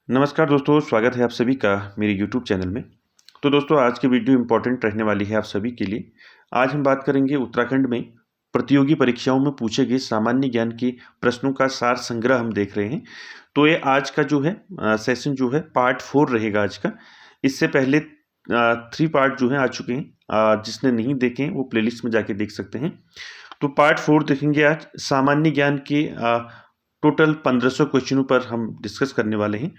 नमस्कार दोस्तों, स्वागत है आप सभी का मेरे यूट्यूब चैनल में। तो दोस्तों, आज की वीडियो इम्पोर्टेंट रहने वाली है आप सभी के लिए। आज हम बात करेंगे उत्तराखंड में प्रतियोगी परीक्षाओं में पूछे गए सामान्य ज्ञान के प्रश्नों का सार संग्रह हम देख रहे हैं। तो ये आज का जो है सेशन जो है पार्ट 4 रहेगा आज का। इससे पहले 3 पार्ट जो है आ चुके हैं। जिसने नहीं देखे हैं वो प्लेलिस्ट में जाके देख सकते हैं। तो पार्ट 4 देखेंगे आज। सामान्य ज्ञान के टोटल 1500 क्वेश्चनों पर हम डिस्कस करने वाले हैं।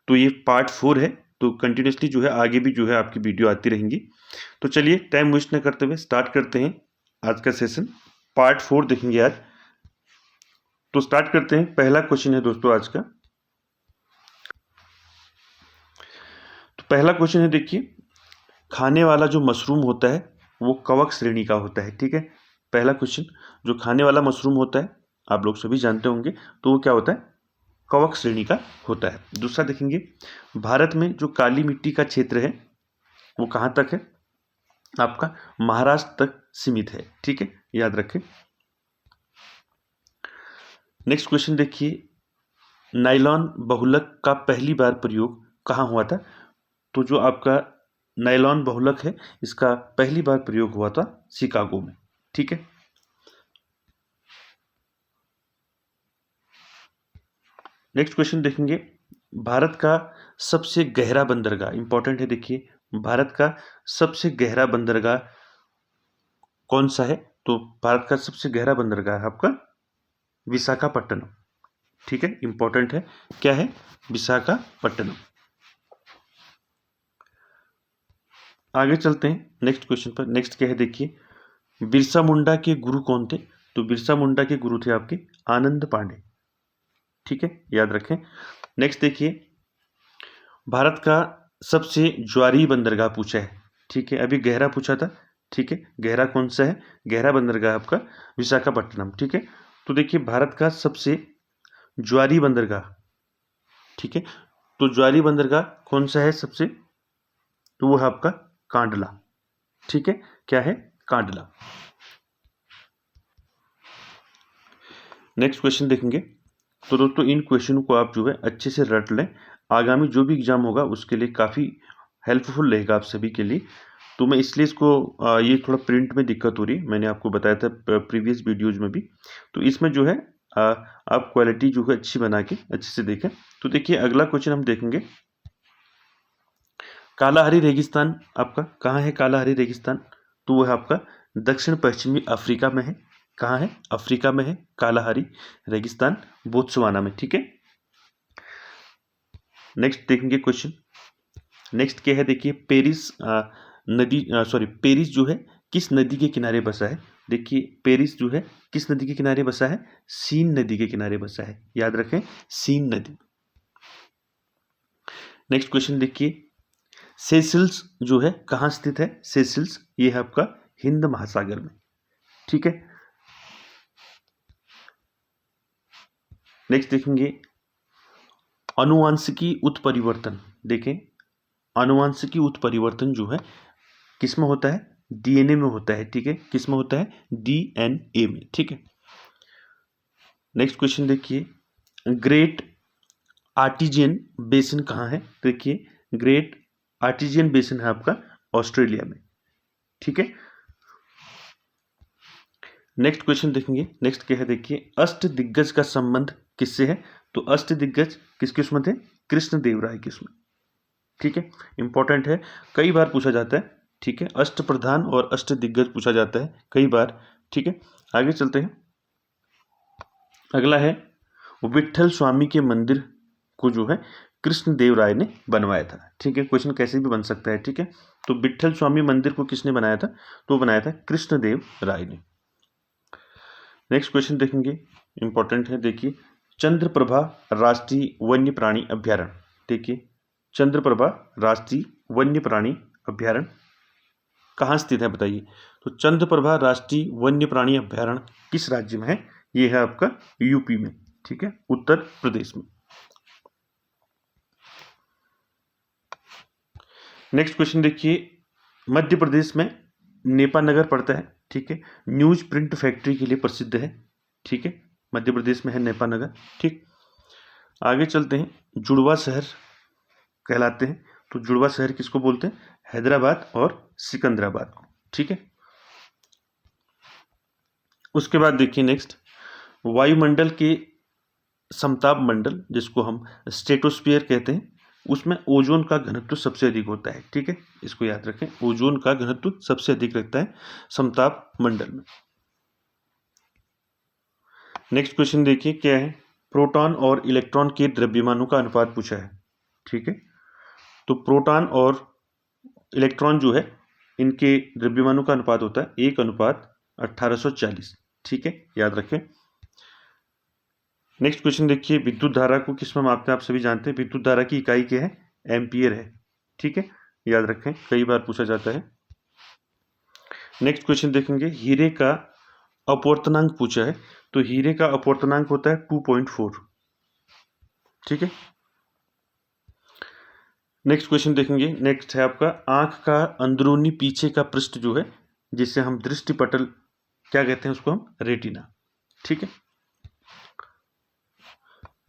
तो ये पार्ट 4 है। तो कंटिन्यूसली जो है आगे भी जो है आपकी वीडियो आती रहेंगी। तो चलिए टाइम वेस्ट न करते हुए स्टार्ट करते हैं आज का सेशन। पार्ट 4 देखेंगे आज। तो स्टार्ट करते हैं। पहला क्वेश्चन है दोस्तों आज का। तो पहला क्वेश्चन है, देखिए, खाने वाला जो मशरूम होता है वो कवक श्रेणी का होता है। ठीक है, पहला क्वेश्चन, जो खाने वाला मशरूम होता है आप लोग सभी जानते होंगे, तो वो क्या होता है? कवक श्रेणी का होता है। दूसरा देखेंगे, भारत में जो काली मिट्टी का क्षेत्र है वो कहाँ तक है? आपका महाराष्ट्र तक सीमित है। ठीक है, याद रखें। नेक्स्ट क्वेश्चन देखिए, नायलॉन बहुलक का पहली बार प्रयोग कहाँ हुआ था? तो जो आपका नायलॉन बहुलक है इसका पहली बार प्रयोग हुआ था शिकागो में। ठीक है। नेक्स्ट क्वेश्चन देखेंगे, भारत का सबसे गहरा बंदरगाह, इंपॉर्टेंट है, देखिए, भारत का सबसे गहरा बंदरगाह कौन सा है? तो भारत का सबसे गहरा बंदरगाह है आपका विशाखापट्टनम। ठीक है, इंपॉर्टेंट है। क्या है? विशाखापट्टनम। आगे चलते हैं नेक्स्ट क्वेश्चन पर। नेक्स्ट क्या है, देखिए, बिरसा मुंडा के गुरु कौन थे? तो बिरसा मुंडा के गुरु थे आपके आनंद पांडे। ठीक है, याद रखें। नेक्स्ट देखिए, भारत का सबसे ज्वारीय बंदरगाह पूछा है। ठीक है, अभी गहरा पूछा था। ठीक है, गहरा कौन सा है? गहरा बंदरगाह आपका विशाखापट्टनम। ठीक है, तो देखिए, भारत का सबसे ज्वारीय बंदरगाह, ठीक है, तो ज्वारीय बंदरगाह कौन सा है सबसे? तो वो है आपका कांडला। ठीक है, क्या है? कांडला। नेक्स्ट क्वेश्चन देखेंगे। तो दोस्तों, इन क्वेश्चनों को आप जो है अच्छे से रट लें। आगामी जो भी एग्जाम होगा उसके लिए काफ़ी हेल्पफुल रहेगा आप सभी के लिए। तो मैं इसलिए इसको ये थोड़ा प्रिंट में दिक्कत हो रही है, मैंने आपको बताया था प्रीवियस वीडियोज में भी। तो इसमें जो है आप क्वालिटी जो है अच्छी बना के अच्छे से देखें। तो देखिए, अगला क्वेश्चन हम देखेंगे, कालाहारी रेगिस्तान आपका कहाँ है? कालाहारी रेगिस्तान, तो वो है आपका दक्षिण पश्चिमी अफ्रीका में है। कहाँ है? अफ्रीका में है कालाहारी रेगिस्तान, बोत्सवाना में। ठीक है। नेक्स्ट देखेंगे क्वेश्चन। नेक्स्ट क्या है, देखिए, पेरिस नदी, सॉरी, पेरिस जो है किस नदी के किनारे बसा है? देखिए, पेरिस जो है किस नदी के किनारे बसा है? सीन नदी के किनारे बसा है। याद रखें, सीन नदी। नेक्स्ट क्वेश्चन देखिए, सेशल्स जो है कहाँ स्थित है? सेशल्स ये है आपका हिंद महासागर में। ठीक है। नेक्स्ट देखेंगे, अनुवांशिकी उत्परिवर्तन। देखें, अनुवांशिकी उत्परिवर्तन जो है किसमें होता है? डीएनए में होता है। ठीक है, किसमें होता है? डीएनए में। ठीक है। नेक्स्ट क्वेश्चन देखिए, ग्रेट आर्टिजियन बेसिन कहाँ है? देखिए, ग्रेट आर्टिजियन बेसिन है आपका ऑस्ट्रेलिया में। ठीक है। नेक्स्ट क्वेश्चन देखेंगे। नेक्स्ट क्या है, देखिए, अष्ट दिग्गज का संबंध किससे है? तो अष्ट दिग्गज किसके उसमें थे? कृष्ण देव राय के उसमें। ठीक है, इंपॉर्टेंट है, कई बार पूछा जाता है। ठीक है, अष्ट प्रधान और अष्ट दिग्गज पूछा जाता है कई बार। ठीक है, आगे चलते हैं। अगला है, विट्ठल स्वामी के मंदिर को जो है कृष्ण देव राय ने बनवाया था। ठीक है, क्वेश्चन कैसे भी बन सकता है। ठीक है, तो विट्ठल स्वामी मंदिर को किसने बनाया था? तो बनाया था कृष्ण देव राय ने। नेक्स्ट क्वेश्चन देखेंगे, इंपॉर्टेंट है, देखिए, चंद्रप्रभा राष्ट्रीय वन्य प्राणी अभ्यारण्य। देखिए, चंद्रप्रभा राष्ट्रीय वन्य प्राणी अभ्यारण्य कहाँ स्थित है बताइए? तो चंद्रप्रभा राष्ट्रीय वन्य प्राणी अभ्यारण्य किस राज्य में है? ये है आपका यूपी में। ठीक है, उत्तर प्रदेश में। नेक्स्ट क्वेश्चन देखिए, मध्य प्रदेश में नेपानगर पड़ता है। ठीक है, न्यूज प्रिंट फैक्ट्री के लिए प्रसिद्ध है। ठीक है, मध्य प्रदेश में है नेपानगर। ठीक, आगे चलते हैं। जुड़वा शहर कहलाते हैं। तो जुड़वा शहर किसको बोलते हैं? हैदराबाद और सिकंदराबाद को। ठीक है, उसके बाद देखिए नेक्स्ट, वायुमंडल के समताप मंडल जिसको हम स्ट्रेटोस्फीयर कहते हैं, उसमें ओजोन का घनत्व सबसे अधिक होता है। ठीक है, इसको याद रखें, ओजोन का घनत्व सबसे अधिक रहता है समताप मंडल में। नेक्स्ट क्वेश्चन देखिए क्या है, प्रोटॉन और इलेक्ट्रॉन के द्रव्यमानों का अनुपात पूछा है। ठीक है, तो प्रोटॉन और इलेक्ट्रॉन जो है इनके द्रव्यमानों का अनुपात होता है 1:1840। ठीक है, याद रखें। नेक्स्ट क्वेश्चन देखिए, विद्युत धारा को किस में मापते हैं? आप सभी जानते हैं विद्युत धारा की इकाई क्या है? एम्पियर है। ठीक है, याद रखें, कई बार पूछा जाता है। नेक्स्ट क्वेश्चन देखेंगे, हीरे का अपवर्तनांक पूछा है। तो हीरे का अपवर्तनांक होता है 2.4। ठीक है, नेक्स्ट क्वेश्चन देखेंगे, नेक्स्ट है आपका आंख का अंदरूनी पीछे का पृष्ठ जो है, जिसे हम दृष्टि पटल क्या कहते हैं? उसको हम रेटिना। ठीक है,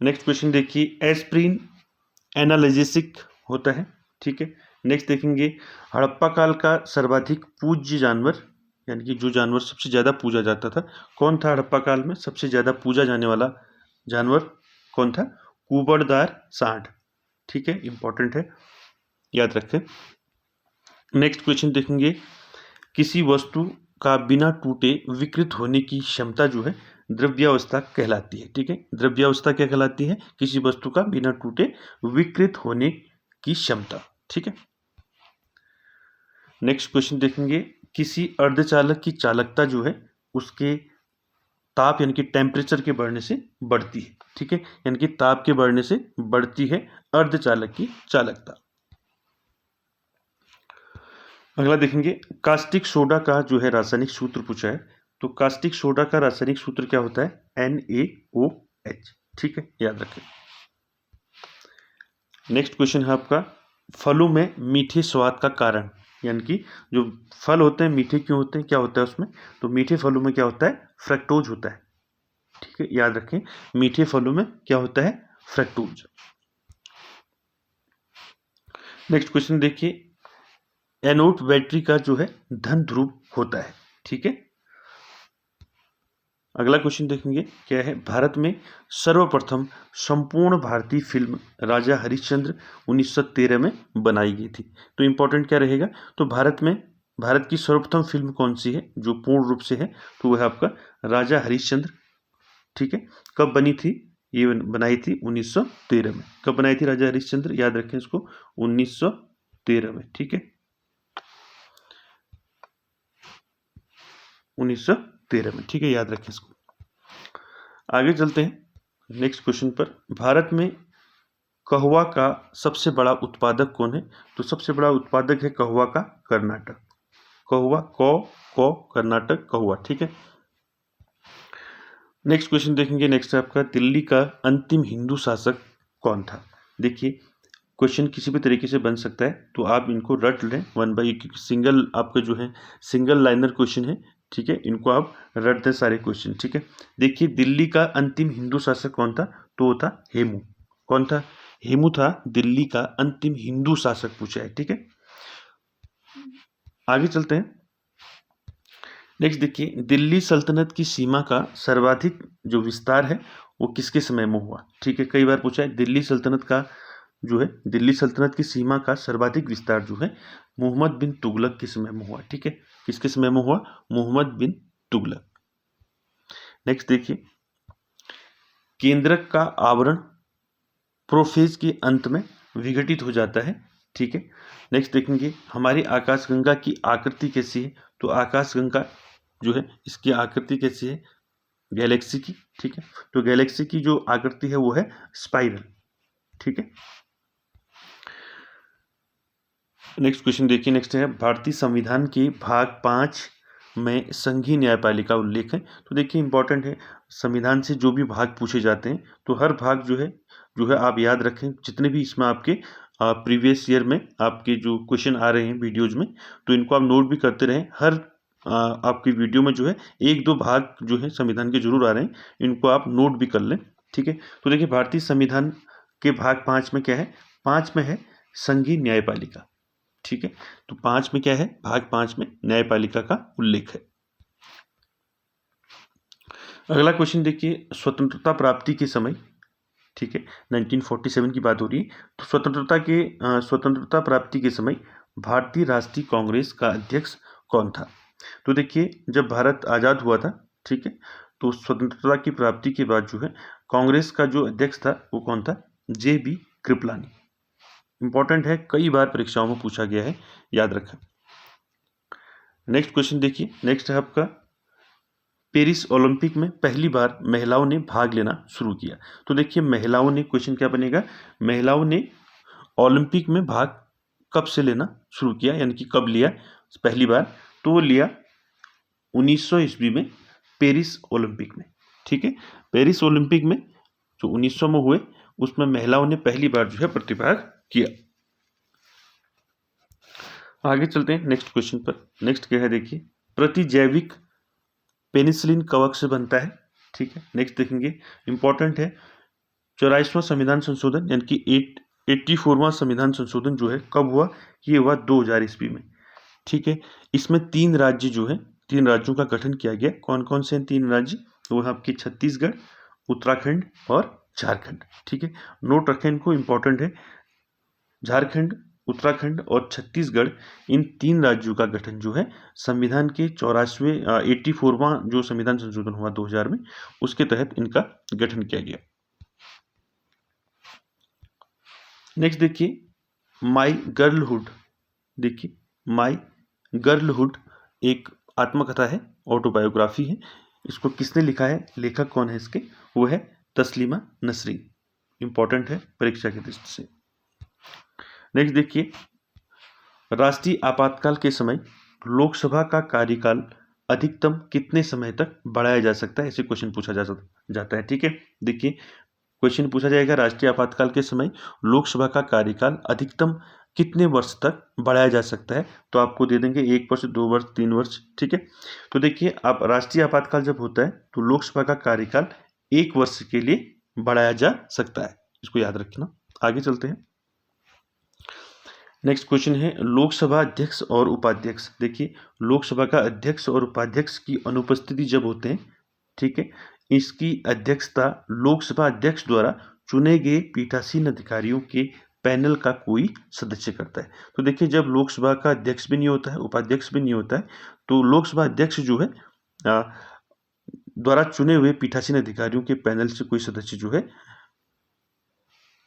नेक्स्ट क्वेश्चन देखिए, एस्प्रिन एनाल्जेसिक होता है। ठीक है, नेक्स्ट देखेंगे, हड़प्पा काल का सर्वाधिक पूज्य जानवर, यानी कि जो जानवर सबसे ज़्यादा पूजा जाता था, कौन था? हड़प्पा काल में सबसे ज़्यादा पूजा जाने वाला जानवर कौन था? कुबड़दार सांड। ठीक है, इंपॉर्टेंट है, याद रखें। नेक्स्ट क्वेश्चन देखेंगे, किसी वस्तु का बिना टूटे विकृत होने की क्षमता जो है द्रव्यावस्था कहलाती है। ठीक है, द्रव्यावस्था क्या कहलाती है? किसी वस्तु का बिना टूटे विकृत होने की क्षमता। ठीक है, नेक्स्ट क्वेश्चन देखेंगे, किसी अर्धचालक की चालकता जो है उसके ताप यानी कि टेम्परेचर के बढ़ने से बढ़ती है। ठीक है, यानी कि ताप के बढ़ने से बढ़ती है अर्धचालक की चालकता। अगला देखेंगे, कास्टिक सोडा का जो है रासायनिक सूत्र पूछा है। तो कास्टिक सोडा का रासायनिक सूत्र क्या होता है? NaOH। ठीक है, याद रखें। नेक्स्ट क्वेश्चन है आपका, फलों में मीठे स्वाद का कारण, यानी कि जो फल होते हैं मीठे क्यों होते हैं, क्या होता है उसमें? तो मीठे फलों में क्या होता है? फ्रक्टोज होता है। ठीक है, याद रखें, मीठे फलों में क्या होता है? फ्रक्टोज। नेक्स्ट क्वेश्चन देखिए, एनोड बैटरी का जो है धन ध्रुव होता है। ठीक है, अगला क्वेश्चन देखेंगे क्या है, भारत में सर्वप्रथम संपूर्ण भारतीय फिल्म राजा हरिश्चंद्र 1913 में बनाई गई थी। तो इंपॉर्टेंट क्या रहेगा? तो भारत की सर्वप्रथम फिल्म कौन सी है जो पूर्ण रूप से है? तो वह है आपका राजा हरिश्चंद्र। ठीक है, कब बनी थी? ये बनाई थी 1913 में। कब बनाई थी राजा हरिश्चंद्र? याद रखें इसको, 1913 में। ठीक है, 1913 में। ठीक है, याद रखें इसको। आगे चलते हैं नेक्स्ट क्वेश्चन पर, भारत में कहवा का सबसे बड़ा उत्पादक कौन है? तो सबसे बड़ा उत्पादक है कहवा का कर्नाटक। कहवा, कर्नाटक, कहवा। ठीक है, नेक्स्ट क्वेश्चन देखेंगे, नेक्स्ट है आपका, दिल्ली का अंतिम हिंदू शासक कौन था? देखिए, क्वेश्चन किसी भी तरीके से बन सकता है, तो आप इनको रट लें वन बाई, क्योंकि सिंगल आपका जो है सिंगल लाइनर क्वेश्चन है। ठीक है, इनको आप रट दें सारे क्वेश्चन। ठीक है, देखिए, दिल्ली का अंतिम हिंदू शासक कौन था? तो वो था हेमू। कौन था? हेमू था दिल्ली का अंतिम हिंदू शासक पूछा है। ठीक है, आगे चलते हैं। नेक्स्ट देखिए, दिल्ली सल्तनत की सीमा का सर्वाधिक जो विस्तार है वो किसके समय में हुआ? ठीक है, कई बार पूछा है, दिल्ली सल्तनत का जो है दिल्ली सल्तनत की सीमा का सर्वाधिक विस्तार जो है मोहम्मद बिन तुगलक के समय में हुआ। ठीक है, किसके समय में हुआ? मोहम्मद बिन तुगलक। नेक्स्ट देखिए, केंद्रक का आवरण प्रोफेज के अंत में विघटित हो जाता है। ठीक है, नेक्स्ट देखेंगे, हमारी आकाशगंगा की आकृति कैसी है? तो आकाशगंगा जो है इसकी आकृति कैसी है? गैलेक्सी की। ठीक है, तो गैलेक्सी की जो आकृति है वो है स्पाइरल। ठीक है, नेक्स्ट क्वेश्चन देखिए, नेक्स्ट है, भारतीय संविधान के भाग 5 में संघीय न्यायपालिका उल्लेख है। तो देखिए, इंपॉर्टेंट है, संविधान से जो भी भाग पूछे जाते हैं तो हर भाग जो है आप याद रखें, जितने भी इसमें आपके प्रीवियस ईयर में आपके जो क्वेश्चन आ रहे हैं वीडियोज में, तो इनको आप नोट भी करते रहें। हर आपकी वीडियो में जो है 1-2 भाग जो है संविधान के जरूर आ रहे हैं, इनको आप नोट भी कर लें। ठीक है, तो देखिए, भारतीय संविधान के भाग 5 में क्या है? 5 में है संघीय न्यायपालिका। ठीक है, तो 5 में क्या है, भाग 5 में न्यायपालिका का उल्लेख है। अगला क्वेश्चन देखिए, स्वतंत्रता प्राप्ति के समय, ठीक है, 1947 की बात हो रही है, तो स्वतंत्रता प्राप्ति के समय भारतीय राष्ट्रीय कांग्रेस का अध्यक्ष कौन था? तो देखिए, जब भारत आज़ाद हुआ था, ठीक है, तो स्वतंत्रता की प्राप्ति के बाद जो है कांग्रेस का जो अध्यक्ष था वो कौन था? JB कृपलानी। इंपॉर्टेंट है, कई बार परीक्षाओं में पूछा गया है, याद रखें। नेक्स्ट क्वेश्चन देखिए, नेक्स्ट है आपका, पेरिस ओलंपिक में पहली बार महिलाओं ने भाग लेना शुरू किया। तो देखिए, महिलाओं ने, क्वेश्चन क्या बनेगा, महिलाओं ने ओलंपिक में भाग कब से लेना शुरू किया, यानी कि कब लिया पहली बार? तो वो लिया 1900 ईस्वी में पेरिस ओलंपिक में। ठीक है, पेरिस ओलंपिक में जो 1900 में हुए, उसमें महिलाओं ने पहली बार जो है प्रतिभाग किया। आगे चलते हैं नेक्स्ट क्वेश्चन पर। नेक्स्ट क्या है देखिए, प्रतिजैविक पेनिसिलिन कवक से बनता है। ठीक है, नेक्स्ट देखेंगे, इंपॉर्टेंट है, 84वां संविधान संशोधन यानी कि 84वां संविधान संशोधन जो है कब हुआ? ये हुआ 2000 ईस्वी में। ठीक है, इसमें 3 राज्य जो है, 3 राज्यों का गठन किया गया। कौन कौन से हैं 3 राज्य? तो वो है आपके छत्तीसगढ़, उत्तराखंड और झारखंड। ठीक है, नोट रखें इनको, इंपॉर्टेंट है। झारखंड, उत्तराखंड और छत्तीसगढ़, इन 3 राज्यों का गठन जो है संविधान के 84वां जो संविधान संशोधन हुआ 2000 में, उसके तहत इनका गठन किया गया। नेक्स्ट देखिए, माई गर्लहुड। देखिए, माई गर्लहुड एक आत्मकथा है, ऑटोबायोग्राफी है। इसको किसने लिखा है, लेखक कौन है इसके? वो है तस्लीमा नसरीन। इंपॉर्टेंट है परीक्षा की दृष्टि से। नेक्स्ट देखिए, राष्ट्रीय आपातकाल के समय लोकसभा का कार्यकाल अधिकतम कितने समय तक बढ़ाया जा सकता है? ऐसे क्वेश्चन पूछा जाता है। ठीक है, देखिए, क्वेश्चन पूछा जाएगा, राष्ट्रीय आपातकाल के समय लोकसभा का कार्यकाल अधिकतम कितने वर्ष तक बढ़ाया जा सकता है? तो आपको दे देंगे 1 वर्ष, 2 वर्ष, 3 वर्ष। ठीक है, तो देखिए, आप राष्ट्रीय आपातकाल जब होता है तो लोकसभा का कार्यकाल 1 वर्ष के लिए बढ़ाया जा सकता है, इसको याद रखना। आगे चलते हैं, नेक्स्ट क्वेश्चन है, लोकसभा अध्यक्ष और उपाध्यक्ष। देखिए, लोकसभा का अध्यक्ष और उपाध्यक्ष की अनुपस्थिति जब होते हैं, ठीक है, इसकी अध्यक्षता लोकसभा अध्यक्ष द्वारा चुने गए पीठासीन अधिकारियों के पैनल का कोई सदस्य करता है। तो देखिए, जब लोकसभा का अध्यक्ष भी नहीं होता है, उपाध्यक्ष भी नहीं होता है, तो लोकसभा अध्यक्ष जो है द्वारा चुने हुए पीठासीन अधिकारियों के पैनल से कोई सदस्य जो है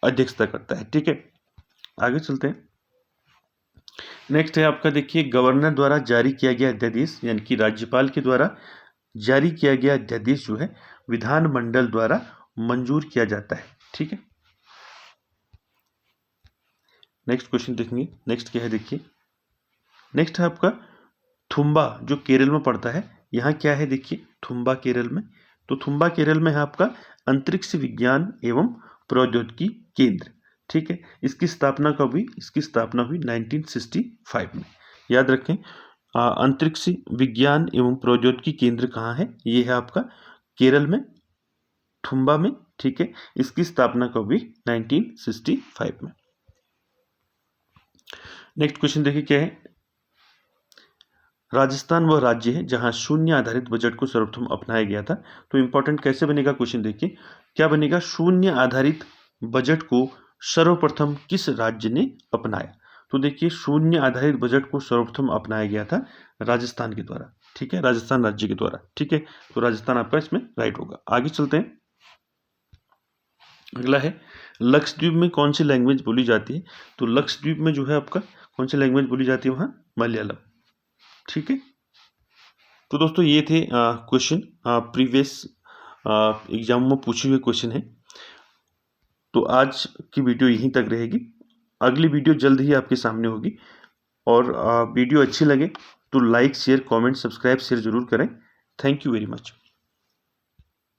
अध्यक्षता करता है। ठीक है, आगे चलते हैं। नेक्स्ट है आपका, देखिए, गवर्नर द्वारा जारी किया गया अध्यादेश, यानी कि राज्यपाल के द्वारा जारी किया गया अध्यादेश जो है विधानमंडल द्वारा मंजूर किया जाता है। ठीक है, नेक्स्ट क्वेश्चन देखेंगे। नेक्स्ट क्या है देखिए, नेक्स्ट है आपका थुम्बा, जो केरल में पड़ता है। यहाँ क्या है देखिए, थुम्बा केरल में, तो थुम्बा केरल में है आपका अंतरिक्ष विज्ञान एवं प्रौद्योगिकी केंद्र। ठीक है, इसकी स्थापना कब हुई? इसकी स्थापना हुई 1965 में। याद रखें, अंतरिक्ष विज्ञान एवं प्रौद्योगिकी केंद्र कहाँ है? ये है आपका केरल में, थुम्बा में। ठीक है, इसकी स्थापना कब हुई? 1965 में। नेक्स्ट क्वेश्चन देखिए क्या है, राजस्थान वह राज्य है जहां शून्य आधारित बजट को सर्वप्रथम अपनाया गया था। तो इंपॉर्टेंट कैसे बनेगा क्वेश्चन देखिए, क्या बनेगा? शून्य आधारित बजट को सर्वप्रथम किस राज्य ने अपनाया? तो देखिए, शून्य आधारित बजट को सर्वप्रथम अपनाया गया था राजस्थान के द्वारा। ठीक है, राजस्थान राज्य के द्वारा। ठीक है, तो राजस्थान आपका इसमें राइट होगा। आगे चलते हैं, अगला है, लक्षद्वीप में कौन सी लैंग्वेज बोली जाती है? तो लक्षद्वीप में जो है आपका कौन सी लैंग्वेज बोली जाती है? वहाँ मलयालम। ठीक है, तो दोस्तों ये थे क्वेश्चन, प्रीवियस एग्जाम में पूछे हुए क्वेश्चन है। तो आज की वीडियो यहीं तक रहेगी, अगली वीडियो जल्द ही आपके सामने होगी। और वीडियो अच्छी लगे तो like, share, comment, subscribe, share जरूर करें। Thank you very much.